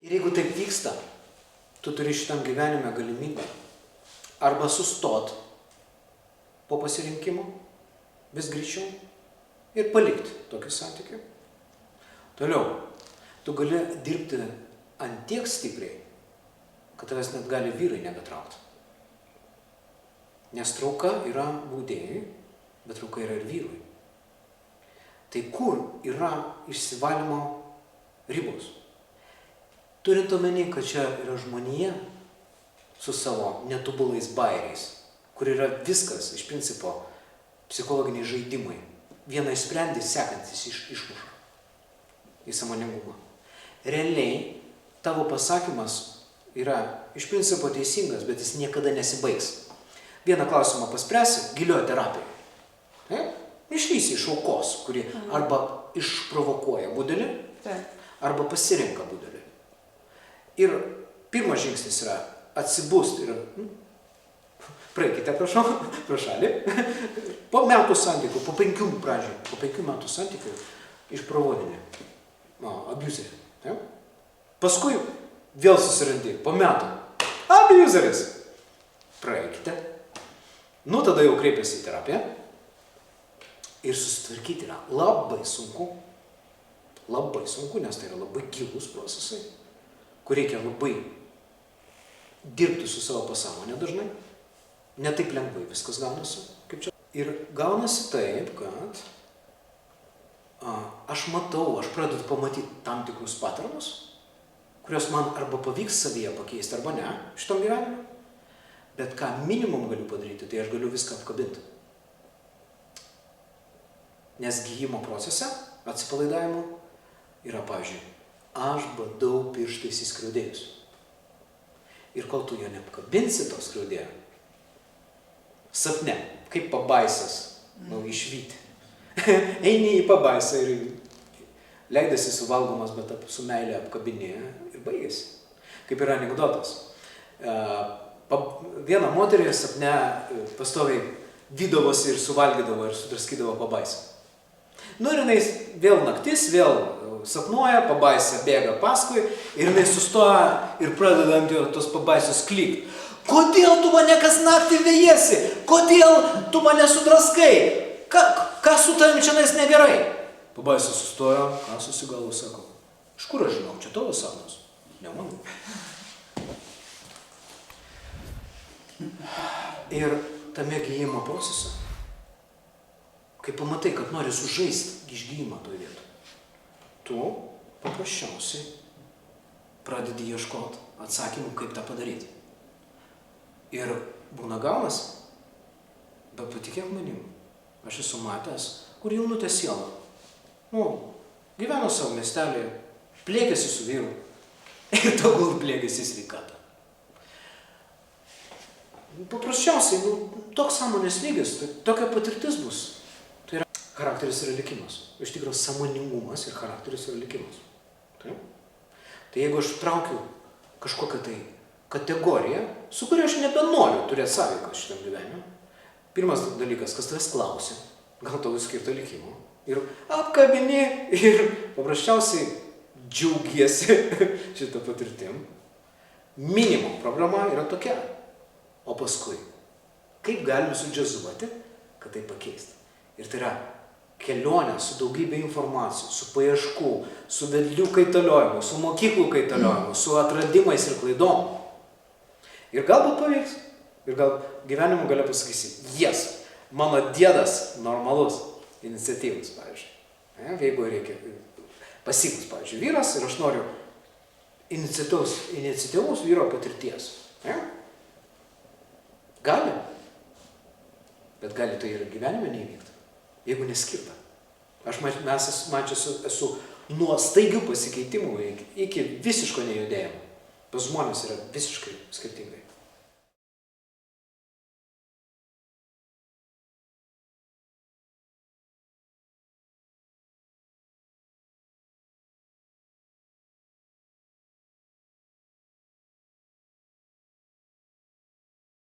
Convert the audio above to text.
Ir jeigu taip vyksta, tu turi šitam gyvenime galimybę arba sustot po pasirinkimo vis greičiau ir palikti tokį santykį. Toliau, tu gali dirbti ant tiek stipriai, kad tavęs net gali vyrai nebetraukti. Nes trauka yra baudėjui, bet trauka yra ir vyrui. Tai kur yra išsivalymo ribos? Turint omeny, kad čia yra žmonija su savo netobulais bairiais, kur yra viskas, iš principo, psichologiniai žaidimai. Vieną išsprendį, sekantis išmuša į sąmoningumą. Realiai, tavo pasakymas yra iš principo teisingas, bet jis niekada nesibaigs. Vieną klausimą paspręsi gilioje terapijoje. Išlysi iš aukos, kuri arba išprovokuoja budelį, arba pasirenka budelį. Ir pirmas žingsnis yra atsibust ir praeikite, prašau, pro šalį. Po metų santykių, po 5 metų santykių išprovodinė abuserį. Paskui vėl susirandi, po metų. Abuseris. Praeikite. Nu, tada jau kreipiasi į terapiją. Ir susitvarkyti yra labai sunku, nes tai yra labai gilūs procesai, kur reikia labai dirbti su savo pasąmonė dažnai. Ne taip lengvai viskas gaunasi, kaip čia. Ir gaunasi taip, kad aš pradedu pamatyti tam tikrus paternus, kurios man arba pavyks savyje pakeisti, arba ne, šitam gyvenime. Bet ką minimum galiu padaryti, tai aš galiu viską apkabinti. Nes gijimo procese, atsipalaidavimo, yra, pavyzdžiui, aš badau pirštais į skriaudėjus. Ir kol tu jo neapkabinsi to skriaudėjo, sapne, kaip pabaisas, išvyti. Eini į pabaisą ir leidasi suvalgomas, bet su meilė apkabinėja ir baigėsi. Kaip yra anekdotas. Viena moterį sapne pastoviai vydavosi ir suvalgydavo ir sudraskydavo pabaisą. Nu ir jinai vėl naktis, vėl sapnuoja, pabaisa bėga paskui ir jinai sustoja ir pradeda ant jo tos pabaisos klykti. Kodėl tu mane kas naktį vėjėsi? Kodėl tu mane sudraskai? Ką su tavim čianais negerai? Pabaisa sustoja, ką susigalvo, sako. Iš kur aš žinau, čia tavo sapnas? Ne mano. Ir tame gijimo procese, kai pamatai, kad nori sužaisti išgijimą toj vietoj, tu paprasčiausiai pradedi ieškoti atsakymų, kaip tą padaryti. Ir būna gaunas, bet patikėk manim, aš esu matęs, kur jaunutė siela. Gyveno savo miestelėje, plėkėsi su vyru ir togul plėkėsi sveikatą. Paprasčiausiai, toks sąmonės lygis, tokia patirtis bus. Tai yra charakteris yra likimas. Iš tikrųjų, sąmoningumas ir charakteris yra likimas. Tai jeigu aš traukiu kažkokią tai kategoriją, su kuria aš nebenoriu turėti sąveiką šitam gyvenime, pirmas dalykas, kas tavęs klausia, gal tau skirta likimo, ir apkabini ir paprasčiausiai džiaugiesi šitą patirtim. Minimum problema yra tokia. O paskui, kaip galim sudžiazuoti, kad tai pakeisti. Ir tai yra kelionė su daugybė informacijų, su paieškų, su vedlių kaitaliojimu, su mokyklų kaitaliojimu, su atradimais ir klaidom. Ir galbūt pavyks. Ir gal gyvenimo gale pasakysi, mano dėdas normalus, iniciatyvus, pavyzdžiui. Jeigu reikia pasikus, pavyzdžiui, vyras ir aš noriu iniciatyvus vyro patirties. Gali, bet gali tai ir gyvenime neįvykti, jeigu neskirta. Aš esu nuo staigių pasikeitimų iki visiško nejudėjimo. Pas žmonės yra visiškai skirtingai.